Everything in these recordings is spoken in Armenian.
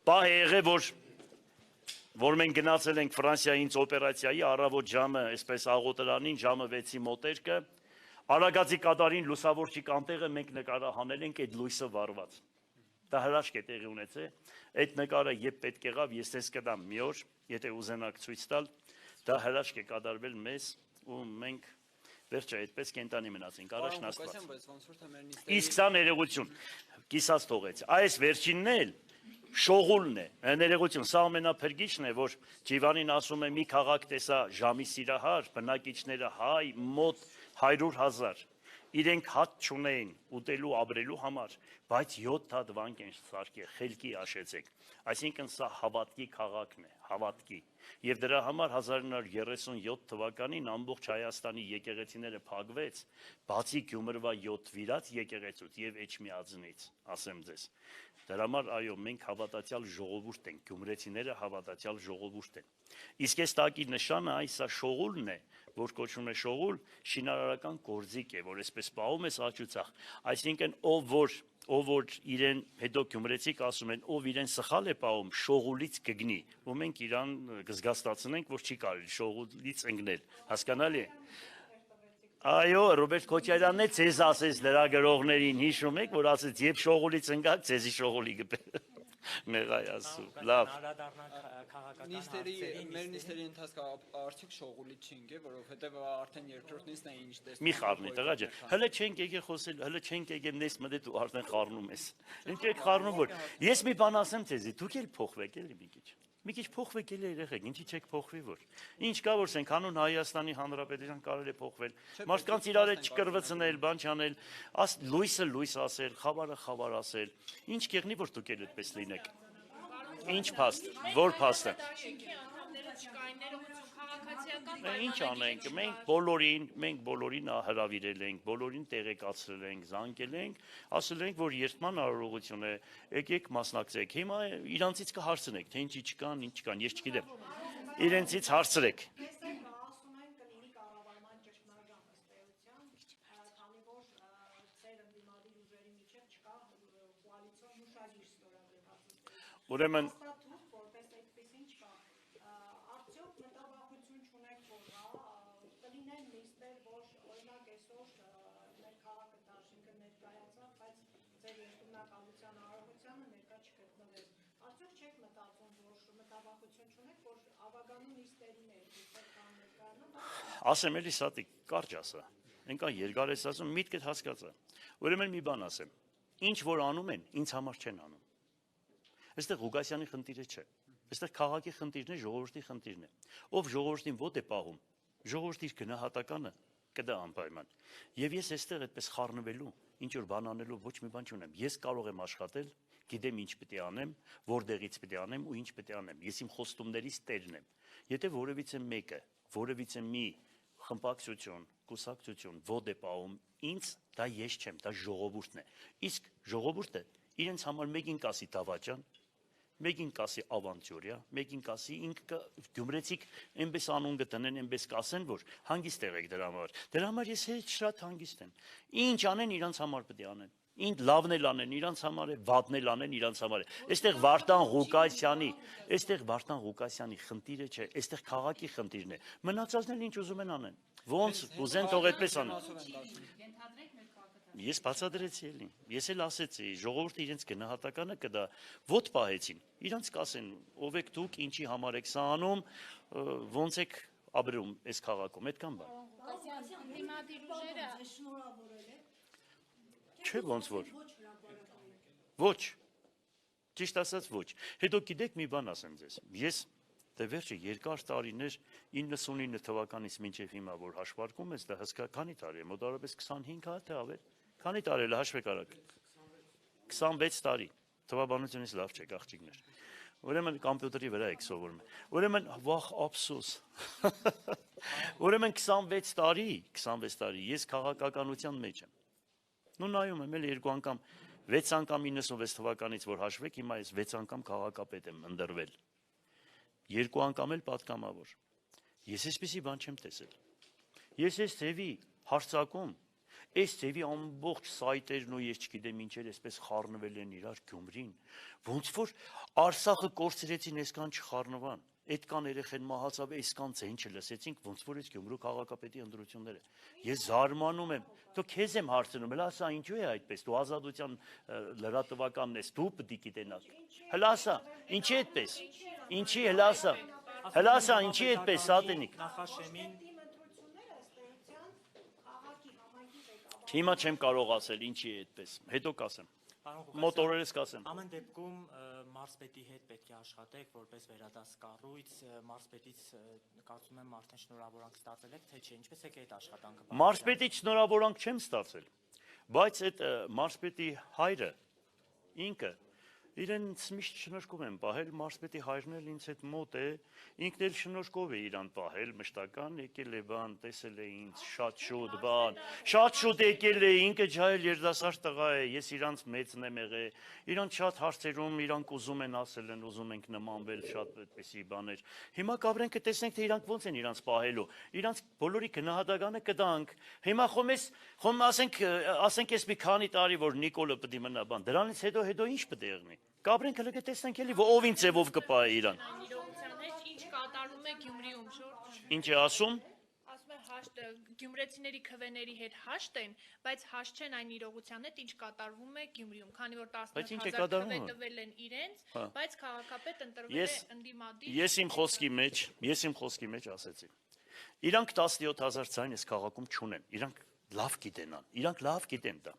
Պահ է եղել, որ մենք գնացել ենք Ֆրանսիայից օպերացիայի, առավոտ ժամը, այսպես աղոտրանին, ժամը 6-ի մոտերկը, Արագածի կատարին լուսավորչի կանտեղը մենք նկարահանել ենք այդ լույսը վառված։ Դա հրաշք է տեղի ունեցել, այդ նկարը երբ պետք եղավ, ես ձեզ կտամ մի օր, եթե ուզենաք ցույց տալ, դա հրաշք է կատարվել մեզ ու մենք վերջը այդպես կենտանի մնացինք, առաջն Աստված։ Իսկ սա ներողություն, կիսած թողեց, այս վերջինն էլ շողուլն է, ներողություն, սա ամենափրկիչն է, որ Ջիվանին ասում է մի քաղաք տեսա ժամի սիրահար, բնակիչները հայ, մոտ 100,000, իրենք հատ չունեին ուտելու ապրելու համար, բայց 7 հատ վանք են սարքել, խելքի աշեցեք, այսինքն սա հավատքի քաղաքն է, հավատքի, եւ դրա համար 1937 թվականին ամբողջ Հայաստանի եկեղեցիները փակվեց, բացի Գյումրվա 7 վիրած եկեղեցուց եւ Էջմիածնից, ասեմ ձեզ, դրա համար այո, մենք հավատացյալ ժողովուրդ ենք, գյումրեցիները հավատացյալ ժողովուրդ են, իսկ այս տակի նշանը այս սա շողուլն է, որ կոչվում է շողուլ, շինարարական գործիք է, որ այսպես պահում ես աճուցախ, այսինքն ով որ իրեն հետո գյումրեցիք ասում են, ով իրեն սխալ է պահում, շողուլից կգնի, ու մենք իրան կզգաստացնենք, որ չի կարելի շողուլից ընկնել, հասկանալի է։ Այո, Ռոբերտ Քոչարյանն է ձեզ ասեց լրագրողներին, հիշում եք, որ ասեց, երբ շողուլից ընկաք, ձեզի շողուլի կբեր։ Մեղայ ասում, լավ։ Մեր նիստերի ընթացքը արդյոք շողուլից չի ընկել, որովհետև արդեն երկրորդ նիստն է ինչ տեսնում։ Մի խառնի, տղա ջան, հələ չենք եկել խոսել, հələ չենք եկել նես մտել ու արդեն խառնում ես։ Ինչ եք խառնում, որ ես մի բան ասեմ ձեզի, դուք էլ փոխվեք էլի մի քիչ փոխվեք էլի երեխեք, ինչի՞ չեք փոխվի որ։ Ինչ կա որ սենք հանուն Հայաստանի Հանրապետության կարելի է փոխվել։ Մարդկանց իրար հետ չկրվցնել, բան չանել, լույսը լույս ասել, խավարը խավար ասել։ Ինչ կեղնի որ դուք էլ այդպես լինեք։ Ինչ փաստ, որ փաստը։ Ինչ անենք, մենք բոլորին հրավիրել ենք, բոլորին տեղեկացրել ենք, զանգել ենք, ասել ենք, որ երթման արարողություն է, եկեք մասնակցեք։ Հիմա իրանցից կհարցնեք, թե ինչի չկան, ինչ կան, ես չգիտեմ։ Իրենցից հարցրեք։ Ուրեմն ասեմ էլի սատիկ, կարճ ասա, ենքա երկար ես ասում, միտքդ հասկացա, ուրեմն մի բան ասեմ, ինչ որ անում են, ինձ համար չեն անում, այստեղ Ղուկասյանի խնդիրը չէ, այստեղ քաղաքի խնդիրն է, ժողովրդի խնդիրն է, ով ժողովրդին ոտ է պահում, ժողովրդի իր գնահատականը կդա անպայման, եւ ես այստեղ այդպես խառնվելու, ինչ որ բան անելու ոչ մի բան չունեմ, ես կարող եմ աշխատել, գիտեմ ինչ պետք է անեմ, որտեղից պետք է անեմ ու ինչ պետք է անեմ, ես իմ խոստումներից տերն եմ, եթե որևիցե մեկը, որևիցե մի խմբակցություն, կուսակցություն ոտ է պահում, ինձ դա ես չեմ, դա ժողովուրդն է, իսկ ժողովուրդը իրենց համար մեկին կասի դավաճան, մեկին կասի ավանտյուրիա, մեկին կասի ինքը գյումրեցիք այնպես անուն գտնեն, այնպես կասեն, որ հանգիստ եղեք դրա համար ես շատ հանգիստ եմ, ինչ անեն իրանց համար պետք է անեն, ինչ լավն էլ անեն իրանց համար է, վատն էլ անեն իրանց համար է, այստեղ Վարդան Ղուկասյանի խնդիրը չէ, այստեղ քաղաքի խնդիրն է, մնացածն էլ ինչ ուզում են անեն, ոնց ուզեն թող այդպես անեն։ Ես բացատրեցի էլի, ես էլ ասեցի, ժողովուրդը իրենց գնահատականը կդա, ոտ պահեցին, իրանց կասեն, ով եք դուք, ինչի համար եք սա անում, ոնց եք ապրում այս քաղաքում, այդքան բան։ Չէ ոնց որ։ Ոչ, ճիշտ ասած ոչ, հետո գիտեք մի բան ասեմ ձեզ, ես դե վերջը երկար տարիներ 99 թվականից մինչև հիմա որ հաշվարկում ես, դա հսկա քանի տարի է, մոտավորապես 25 հատ է ավել, քանի տարի է հաշվեք արագ, 26 տարի, թվաբանությունից լավ չեք աղջիկներ, ուրեմն կամպյուտերի վրա եք սովորում, ուրեմն վախ ափսոս, ուրեմն 26 տարի, ես քաղաքականության մեջ եմ, նու նայում եմ էլ երկու անգամ, 6 անգամ 96 թվականից որ հաշվեք, հիմա ես 6 անգամ քաղաքապետ եմ ընդրվել, 2 անգամ էլ պատգամավոր, ես այսպիսի բան չեմ տեսել, ես այս ձևի հարցակում, Այս ձևի ամբողջ սայտերն ու ես չգիտեմ ինչեր այսպես խառնվել են իրար Գյումրին, ոնց որ Արցախը կորցրեցին, այսքան չխառնվան, այդքան երեխեն մահացավ, այսքան ձեն չլսեցինք, ոնց որ այս Գյումրու քաղաքապետի ընտրությունները։ Ես զարմանում եմ, դու քեզ եմ հարցնում, հələ ասա ինչու է այդպես, դու ազատության լրատվականն ես, դու պետք է գիտենաս։ Հələ ասա, ինչի այդպես։ Ինչի հələ ասա, ինչի այդպես, Սատենիկ։ Հիմա չեմ կարող ասել ինչի է այդպես, հետո կասեմ, մոտորերս կասեմ։ Ամեն դեպքում մարզպետի հետ պետք է աշխատեք, որպես վերադաս կառույց, մարզպետից կարծում եմ արդեն շնորհավորանք ստացել եք, թե չէ, ինչպես եք այդ աշխատանքը։ Մարզպետից շնորհավորանք չեմ ստացել, բայց այդ մարզպետի հայրը, ինքը, իրենց միշտ շնորհքով են պահել, մարզպետի հայրն էլ ինձ հետ մոտ է, ինքն էլ շնորհքով է իրան պահել, մշտական եկել է բան, տեսել է ինձ, շատ շուտ եկել է, ինքը ջահել երիտասարդ տղա է, ես իրանց մեծն եմ եղել, իրանց շատ հարցերում իրանք ուզում են ասել են, ուզում ենք նմանվել, շատ այդպեսի բաներ։ Հիմա կաբրենք տեսնենք, թե իրանք ոնց են իրանց պահելու, իրանց բոլորի գնահատականը կտանք։ Հիմա խոմ ասենք ես մի քանի տարի, որ Նիկոլը պետք է մնա բան, դրանից հետո ինչ պետք է եղնի։ Կաբրենք հələ կտեսնենք էլի, ով ինչ ձևով կպահի իրան։ Ինչ կատարվում է Գյումրիում, Ինչ է ասում։ Ասում է գյումրեցիների քվեների հետ հաշտ են, բայց հաշտ չեն այն իրողության հետ, ինչ կատարվում է Գյումրիում, քանի որ 10,000 քվե տվել են իրենց, բայց քաղաքապետ ընտրվել է ընդդիմադիր։ Ես իմ խոսքի մեջ ասեցի։ Իրանք 17,000 ձայն այս քաղաքում չունեն, իրանք լավ գիտեն դա։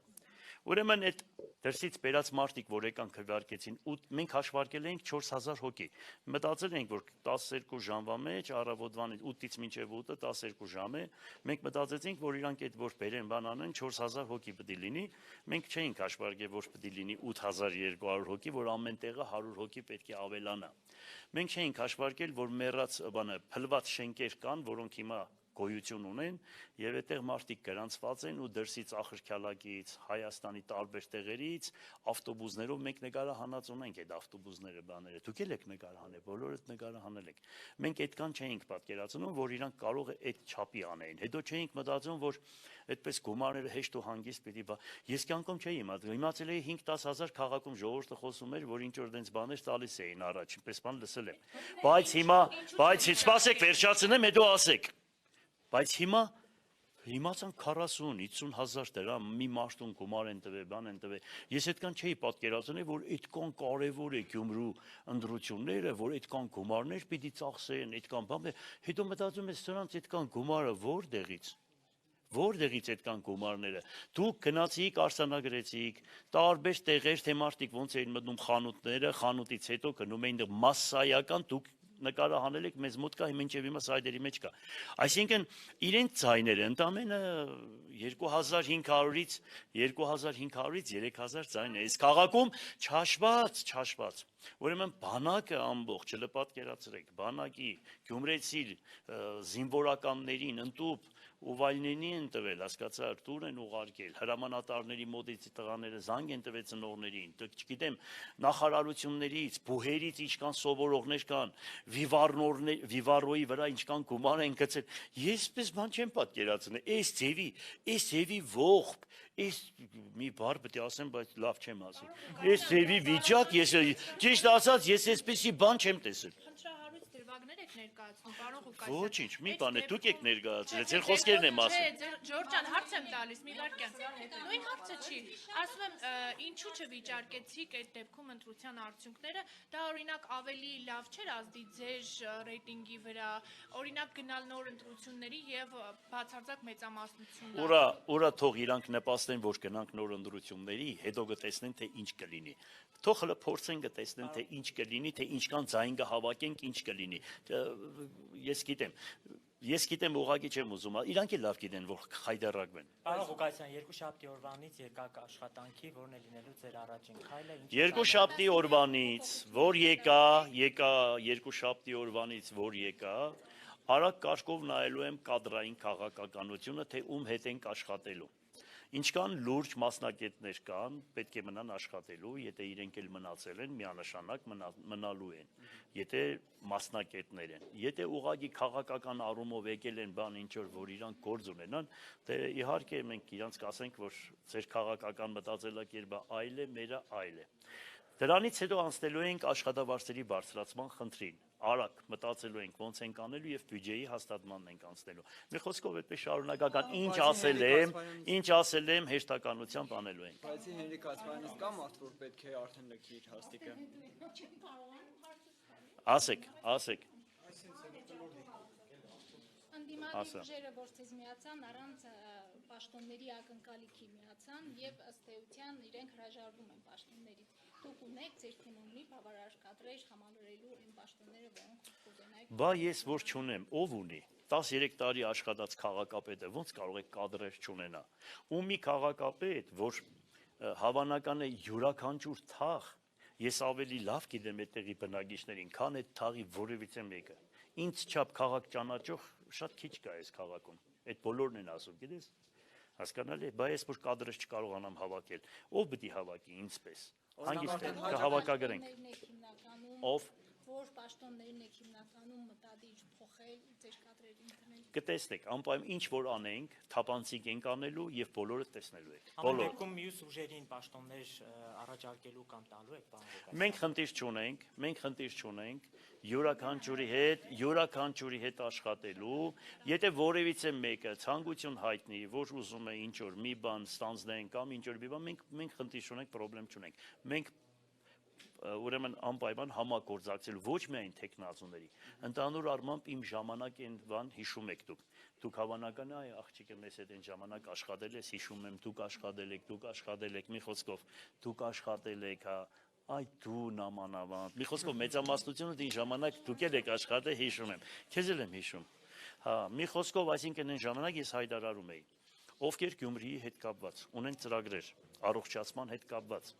Ուրեմն այդ դրսից բերած մարդիկ, որ եկան քվեարկեցին, մենք հաշվարկել էինք 4,000 հոգի։ Մտածել էինք, որ 12 ժամվա մեջ, առավոտվան 8-ից մինչև 8-ը 12 ժամ է, մենք մտածեցինք, որ իրանք այդ որ բերեն բան անեն 4,000 հոգի պետք է լինի, մենք չէինք հաշվարկել, որ պետք է լինի 8,200 հոգի, որ ամեն տեղը 100 հոգի պետք է ավելանա։ Մենք չէինք հաշվարկել, որ մեռած փլված շենքեր կան, որոնք հիմա գոյություն ունեն եւ այդտեղ մարդիկ գրանցված են ու դրսից Ախրքալակից, Հայաստանի տարբեր տեղերից ավտոբուսներով մենք նկարահանած ունենք այդ ավտոբուսները բաները։ Դուք եք նկարահանել, բոլորդ նկարահանել եք։ Մենք այդքան չէինք պատկերացնում, որ իրանք կարող է այդ չափի անեին։ Հետո չէինք մտածում, որ այդպես գումարները հեշտ ու հանգիստ պիտի ես կյանքում չէի իմացել էի 5-10 հազար քաղաքում ժողովուրդը խոսում էր, որ ինչ որ դենց բաներ տալիս էին առաջ, ինչպես բան լսել եմ։ Բայց սպասեք, վերջացնեմ, հետո ասեք։ Բայց հիմա իմացան 40-50 հազար դրամ մի մարդուն գումար են տվել, բան են տվել։ Ես այդքան չէի պատկերացնել, որ այդքան կարևոր է Գյումրու ընտրությունները, որ այդքան գումարներ պիտի ծախսեն, այդքան բան։ Հետո մտածում ես սրանց այդքան գումարը որտեղից այդքան գումարները։ Դուք գնացիք, արձանագրեցիք, տարբեր տեղեր, թե մարդիկ ոնց էին մտնում խանութները, խանութից հետո գնում էին մասսայական դուք նկարահանել եք մեզ մոտ կա մինչև հիմա սայդերի մեջ կա։ Այսինքն իրենց ձայները ընդամենը 2500-ից 3000 ձայն է։ Այս քաղաքում չհաշված։ Ուրեմն բանակը ամբողջ չլպատկերացրեք, բանակի գյումրեցի զինվորականներին ընդուպ Ուվայնենի են տվել, հասկացար, տուր են ուղարկել, հրամանատարների մոտից տղաները զանգ են տվել ծնողներին, չգիտեմ, նախարարություններից, բուհերից ինչքան սովորողներ կան, վիվարոյի վրա ինչքան գումար են գցել։ Ես պես բան չեմ պատկերացնել, այս ձևի ողբ, այս մի բառ պետք է ասեմ, բայց լավ չեմ ասի։ Այս ձևի վիճակ, ճիշտ ասած, ես այսպեսի բան չեմ տեսել։ Դրվագներ եք ներկայացնում, պարոն Ղուկասյան։ Ոչինչ, մի բան է, դուք եք ներկայացրել, ձեր խոսքերն եմ ասում։ Չէ, Ջորջ ջան, հարց եմ տալիս, մի վարքյան։ Նույն հարցը չի։ Ասում եմ, ինչու չվիճարկեցիք այդ դեպքում ընտրության արդյունքները, դա օրինակ ավելի լավ չէր ազդի ձեր ռեյտինգի վրա, օրինակ գնալ նոր ընտրությունների եւ բացարձակ մեծամասնություն։ Ուրա թող իրանք նպաստեն, որ գնանք նոր ընտրությունների, հետո կտեսնեն, թե ինչ կլինի։ Թող հələ փորձեն կտեսնեն, թե ինչ կլինի, թե ինչքան ձայն կհավաքենք, ինչ կլինի։ Ես գիտեմ, ուղղակի չեմ ուզում, իրանք էլ լավ գիտեն, որ խայդարակվեն։ Պարոն Ղուկասյան, երկուշաբթի օրվանից եկաք աշխատանքի, որն է լինելու ձեր առաջին քայլը։ Երկուշաբթի օրվանից, որ եկա, արագ կարգով նայելու եմ կադրային քաղաքականությունը, թե ում հետ ենք աշխատելու։ Ինչքան լուրջ մասնակիցներ կան, պետք է մնան աշխատելու, եթե իրենք էլ մնացել են, միանշանակ մնալու են, եթե մասնակիցներ են։ Եթե ուղղակի քաղաքական առումով եկել են բան ինչ-որ, որ իրանք գործ ունենան, դե իհարկե մենք իրանք կասենք, որ ձեր քաղաքական մտածելակերպը այլ է, մերը այլ է։ Դրանից հետո անցնելու ենք աշխատավարձերի բարձրացման խնդրին։ Արագ մտածելու ենք ոնց ենք անելու եւ բյուջեի հաստատմանն ենք անցնելու։ Մի խոսքով այդպես շարունակական ինչ ասել եմ, հեշտականությամբ անելու ենք։ Բայց Հենրիկ Ասպայանից կա մարդ, որ պետք է արդեն լքի իր հաստիկը։ Ասեք։ Ընդդիմադիր ուժերը, որ ցեզ միացան, առանց պաշտոնների ակնկալիքի միացան եւ ըստ էության իրենք հրաժարվում են պաշտոններից։ Դուք ունեք ձեր թիմում մի բավարար կադրեր համալրելու այն պաշտոնները, որոնք կուզենայիք։ Բա ես որ չունեմ, ով ունի։ 13 տարի աշխատած քաղաքապետը ոնց կարող է կադրեր չունենա։ Ու մի քաղաքապետ, որ հավանական է յուրաքանչյուր թաղ, ես ավելի լավ գիտեմ այդտեղի բնակիչներին, քան այդ թաղի որևիցե մեկը։ Ինձ չափ քաղաք ճանաչող շատ քիչ կա այս քաղաքում։ Այդ բոլորն են ասում, գիտես։ Հասկանալի է, բայց ես որ կադրեր չկարողանամ հավաքել, ով պիտի հավաքի ինձպես։ Հանգիստ կհավաքագրենք։ Ով որ պաշտոններն եք հիմնականում մտադիր փոխել ձեր կադրերին դնել։ Կտեսնեք, անպայման ինչ որ անենք, թափանցիկ ենք անելու եւ բոլորը տեսնելու եք։ Բոլորը մյուս ուժերին պաշտոններ առաջարկելու կամ տալու եք, բան եք։ Մենք խնդիր չունենք, յուրաքանչյուրի հետ աշխատելու, եթե որևիցե մեկը ցանկություն հայտնի, որ ուզում է ինչ որ մի բան ստանձնեն կամ ինչ որ մի բան, մենք խնդիր չունենք, խնդրեմ չունենք։ Մենք ուրեմն անպայման համագործակցել ոչ միայն տեխնազուների, ընդհանուր առմամբ իմ ժամանակ են բան հիշում եք դուք հավանական է աղջիկը մեզ հետ այն ժամանակ աշխատել ես, հիշում եմ դուք աշխատել եք, մի խոսքով դուք աշխատել եք, հա, այ դու նամանավանդ, մի խոսքով մեծամասնությունը դին ժամանակ դուք եք աշխատել, հիշում եմ, քեզ էլ եմ հիշում, հա, մի խոսքով, այսինքն այն ժամանակ ես հայտարարում էի, ովքեր Գյումրիի հետ կապված, ունեն ծրագրեր, առողջացման հետ կապված,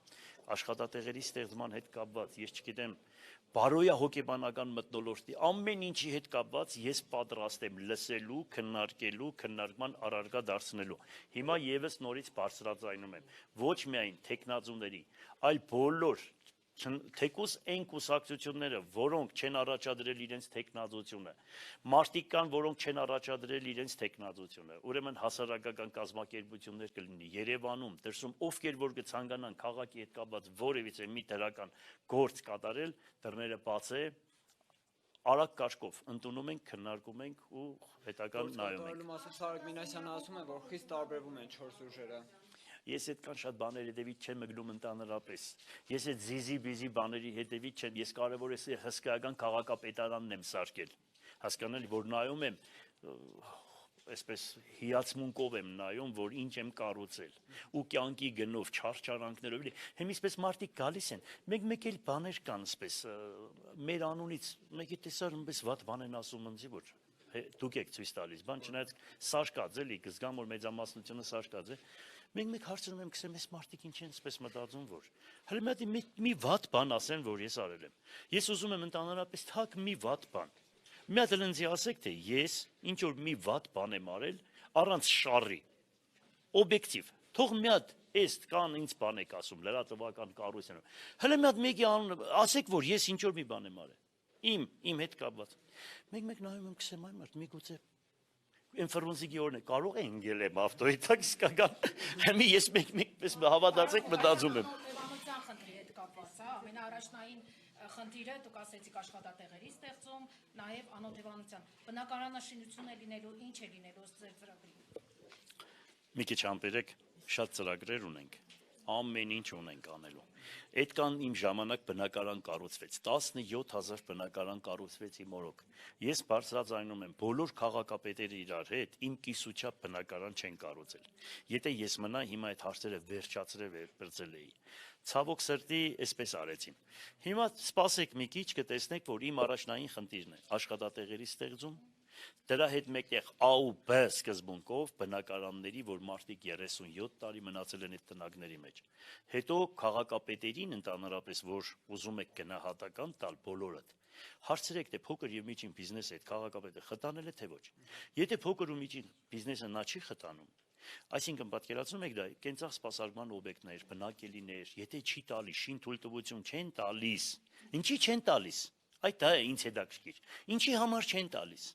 աշխատատեղերի ստեղծման հետ կապված, ես չգիտեմ, բարոյահոգեբանական մթնոլորտի ամեն ինչի հետ կապված ես պատրաստ եմ լսելու, քննարկելու, քննարկման առարկա դարձնելու։ Հիմա եւս նորից բարձրաձայնում եմ, ոչ միայն տեխնազուների, այլ բոլոր թեկուս այն կուսակցությունները, որոնք չեն առաջադրել իրենց տեխնազությունը, մարդիկ կան, որոնք չեն առաջադրել իրենց տեխնազությունը, ուրեմն հասարակական կազմակերպություններ կլինի Երևանում, դրսում ովքեր որ կցանկանան քաղաքի հետ կապված որևիցե մի դրական գործ կատարել, դռները բաց է, արագ կաշկով ընդունում ենք, քննարկում ենք ու հետական նայում ենք։ Սարակ Մինասյանը ասում է, որ խիստ տարբերվում են 4 ուժերը։ Ես այդքան շատ բաների հետևից չեմ մգնում ընդհանրապես։ Ես այդ զիզի-բիզի բաների հետևից չեմ, ես կարևոր է հսկայական քաղաքապետարանն եմ սարքել։ Հասկանալի, որ նայում եմ, այսպես հիացմունքով եմ նայում, որ ինչ եմ կառուցել։ Ու կյանքի գնով, չարչարանքներով, հիմիսպես մարդիկ գալիս են, մեկ էլ բաներ կան, այսպես, մեր անունից, մեկի տեսար, այնպես վատ բան են ասում ինձի, որ դուք եք ցույց տալիս, բան չնայած սարքած էլի, կզգամ որ մեծամասնությունը սարքած է։ Մենք հարցնում եմ, քսեմ, այս մարդիկ ինչ են այսպես մտածում, որ հələ մի վատ բան ասեն, որ ես արել եմ։ Ես ուզում եմ ընդհանրապես թակ մի վատ բան։ Մի հատ ինձ ասեք, թե ես ինչ որ մի վատ բան եմ արել առանց շարի։ Օբյեկտիվ։ Թող մի հատ էստ կան ինձ բան եք ասում, լրատվական կառույցներով։ Հələ մի հատ մեկի անունը ասեք, որ ես ինչ որ մի բան եմ արել։ Իմ հետ կապված։ Մեկ նայում եմ, քսեմ, այ մարդ, միգուցե ինֆորմացիայի օրն է կարող է ընկել եմ ավտոյի տակ իսկական հիմա ես մեկպես հավատացեք մտածում եմ Անօթևանության խնդրի հետ կապված է ամենաառաջնային խնդիրը դուք ասեցիք աշխատատեղերի ստեղծում նաև անօթևանության բնակարանաշինություն է լինելու ինչ է լինելու ձեր ծրագրի մի քիչ համբերեք շատ ծրագրեր ունենք ամեն ինչ ունենք անելու այդքան իմ ժամանակ բնակարան կառուցվեց 17000 բնակարան կառուցվեց իմ օրոք ես բարձրաձայնում եմ բոլոր քաղաքապետերը իրար հետ իմ կիսուչափ բնակարան չեն կառուցել եթե ես մնա հիմա այդ հարցերը վերջացրել բրձել էի ցավոք սրտի այսպես արեցին հիմա սպասեք մի քիչ կտեսնեք որ իմ առաջնային խնդիրն է աշխատատեղերի ստեղծում դրա հետ մեկտեղ A ու B սկզբունքով բնակարանների, որ մարդիկ 37 տարի մնացել են այդ տնակների մեջ։ Հետո քաղաքապետերին ընդհանրապես, որ ուզում եք գնահատական տալ բոլորդ։ Հարցրեք, թե փոքր եւ միջին բիզնեսը այդ քաղաքապետը խտանել է թե ոչ։ Եթե փոքր ու միջին բիզնեսը նա չի խտանում, Այսինքն պատկերացնում եք դա կենցաղ սպասարկման օբյեկտներ, բնակելիներ, եթե չի տալիս, շին թույլտվություն չեն տալիս, ինչի չեն տալիս, այդ դա է ինձ հետաքրքիր, ինչի համար չեն տալիս,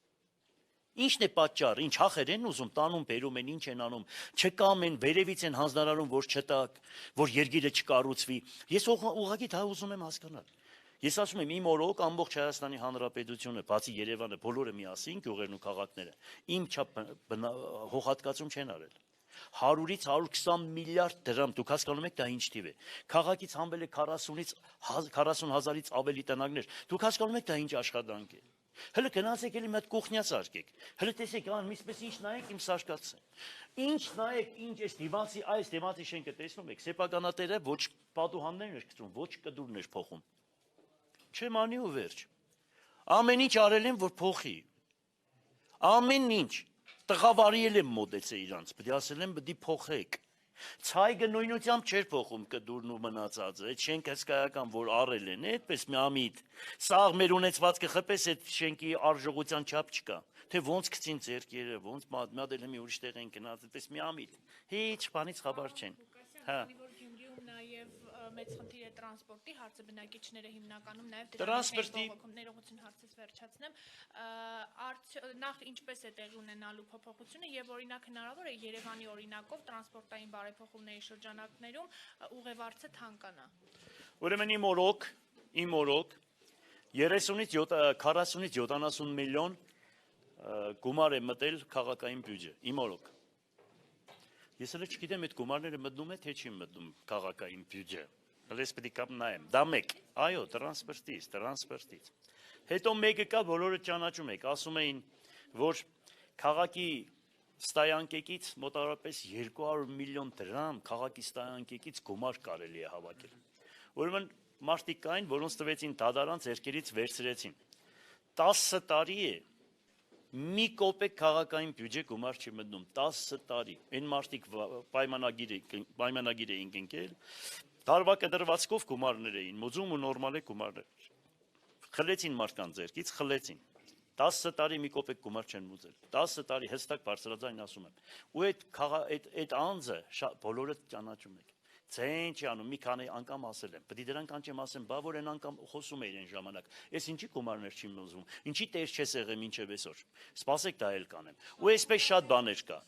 ինչն է պատճառ, ինչ հախեր են ուզում, տանում, բերում են, ինչ են անում, չկամ են, վերևից են հանձնարարում, որ չտակ, որ երգիրը չկառուցվի, ես ուղղակի դա ուզում եմ հասկանալ, ես ասում եմ իմ օրոք ամբողջ Հայաստանի Հանրապետությունը, բացի Երևանը, բոլորը միասին, գյուղերն ու քաղաքները, իմ չափ հողհատկացում չեն արել, 100-ից 120 միլիարդ դրամ, դուք հասկանում եք դա ինչ թիվ է, քաղաքից հանվել է 40,000-ից ավելի տնագներ, դուք հասկանում եք դա ինչ աշխատանք է, հələ գնացեք էլի մի հատ կուխնյաց արկեք, հələ տեսեք անգամից ինչ նայեք իմ սարկացը, ինչ նայեք, ինչ այս դիմացի շենքը տեսնում եք, սեփականատերը ոչ պատուհաններն էր գցում, ոչ կդուրն էր փոխում, չեմ անի ու վերջ, ամեն ինչ արել եմ, որ փոխի, ամեն ինչ, տղավարիել եմ մոտեցել իրանց, պետք է ասել եմ, պետք է փոխեք, ցայգը նույնությամբ չէր փոխում կդուրն ու մնացածը, այդ շենքը հսկայական, որ արել են, այդպես մի ամիտ, սաղ մեր ունեցվածքը խպես այդ շենքի արժողության չափ չկա, թե ոնց գցին ձեռքերը, ոնց մատմադել մի ուրիշ տեղ են գնաց, այդպես մի ամիտ, հիչ բանից խաբար չեն, հա։ Նաև մեծ խնդիր է տրանսպորտի հարցը բնակիչները հիմնականում նաև տրանսպորտի ներողություն հարցից վերջացնեմ նախ ինչպես է տեղի ունենալու փոփոխությունը եւ օրինակ հնարավոր է Երևանի օրինակով տրանսպորտային բարեփոխումների շրջանակներում ուղևորցը թանկանա Ուրեմն իմ օրոք 30-ից 40-ից 70 միլիոն գումար է մտել քաղաքային բյուջե իմ օրոք Ես էլ չգիտեմ այդ գումարները մտնում է թե չի մտնում քաղաքային բյուջե Հենց պետք է նայեմ դա մեկ այո տրանսպորտից Հետո մեկը կա բոլորը ճանաչում եք ասում էին որ քաղաքի ստայանկեկից մոտավորապես 200 միլիոն դրամ քաղաքի ստայանկեկից գումար կարելի է հավաքել Ուրեմն մարդիկ կային որոնց տվեցին դատարան ձեռքերից վերցրեցին 10 տարի է Մի կոպեկ քաղաքային բյուջե գումար չի մտնում 10 տարի այն մարդիկ պայմանագիր էին կնքել տարվա կտրվածքով գումարներ էին մոզում ու նորմալ է գումարներ խլեցին մարդկանց ձեռքից խլեցին 10 տարի մի կոպեկ գումար չեն մուծել 10 տարի հստակ բարձրաձայն ասում եմ ու այդ անձը բոլորը ճանաչում եք Ձեն չի անում, մի քանի անգամ ասել եմ, պետք է դրանք անջեմ ասեմ, բա որ են անգամ խոսում էին այն ժամանակ, ես ինչի գումարներ չի մոզվում, ինչի տեր չես եղել մինչև այսօր, սպասեք դա էլ կանեմ, ու այսպես շատ բաներ կա,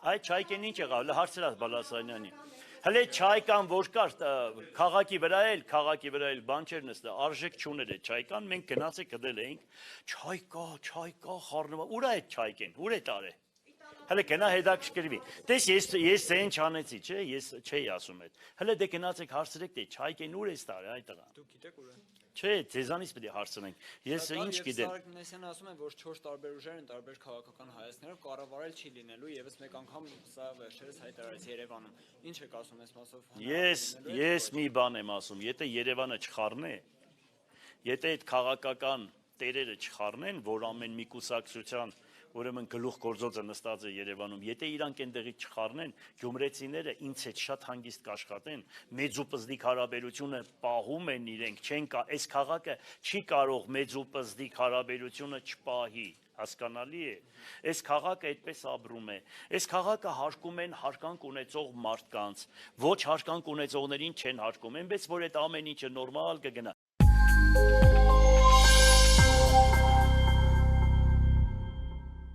Այդ չայկեն ինչ եղավ, հարցրած Բալասանյանի, հլե չայկան որ կար, քաղաքի վրա էլ բան չեր նստը, արժեք չուներ է չայկան, մենք գնացեք գտել էինք, չայկա, խառնվա, ուր է այդ չայկեն, ուր է տարե, հլե գնա հետաքրքրվի, տես ես ձեն չանեցի, չէ, ես չէի ասում այդ, հլե դե գնացեք հարցրեք, դե չայկեն ուր ես տարե, այդ տղան, Դուք գիտեք ուր է Չէ, ձեզանից պետք է հարցնենք, ես ինչ գիտեմ Սարգ Նեսյանը ասում են, որ 4 տարբեր ուժեր են տարբեր քաղաքական հայացքներով կառավարել չի լինելու եւս մեկ անգամ սա վերջերս հայտարարեց Երևանում։ Ինչ եք ասում այս մասով։ Ես մի բան եմ ասում, եթե Երևանը չխառնե, եթե այդ քաղաքական տերերը չխառնեն, որ ամեն մի կուսակցության Ուրեմն գլուխ գործոցը նստած է Երևանում, եթե իրանք այնտեղից չխառնեն, գյումրեցիները ինձ հետ շատ հանգիստ կաշխատեն, մեծ ու պզդիկ հարաբերությունը պահում են իրենք, չեն կա, այս քաղաքը չի կարող մեծ ու պզդիկ հարաբերությունը չպահի, հասկանալի է, այս քաղաքը այդպես ապրում է, այս քաղաքը հարկում են հարկանք ունեցող մարդկանց, ոչ հարկանք ունեցողներին չեն հարկում, այնպես որ այդ ամեն ինչը նորմալ կգնա,